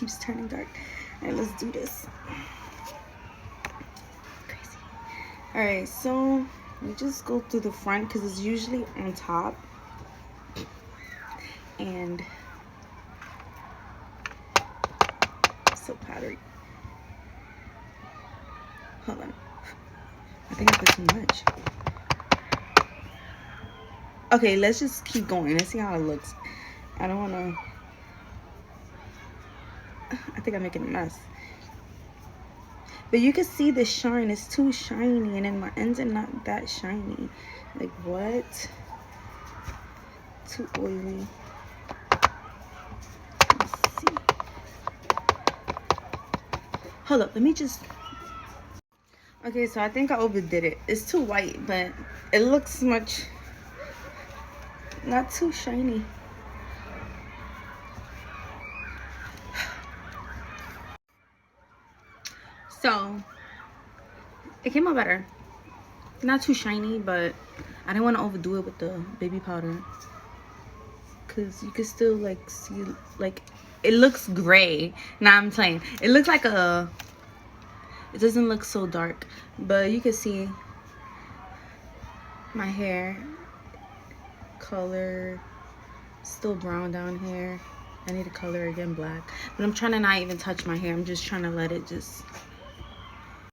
Keeps turning dark. All right, let's do this. Crazy. All right, so we just go through the front because it's usually on top. And so powdery. Hold on. I think I put too much. Okay, let's just keep going. Let's see how it looks. I don't want to... I think I'm making a mess. But you can see the shine. It's too shiny. And then my ends are not that shiny. Like, what? Too oily. Let's see. Hold up. Let me just... Okay, so I think I overdid it. It's too white, but it looks much... not too shiny. So it came out better. Not too shiny, but I didn't want to overdo it with the baby powder, because you can still like see, like, it looks gray. Nah, I'm playing. It looks like a... it doesn't look so dark, but you can see my hair color still brown down here. I need to color again black, but I'm trying to not even touch my hair. I'm just trying to let it just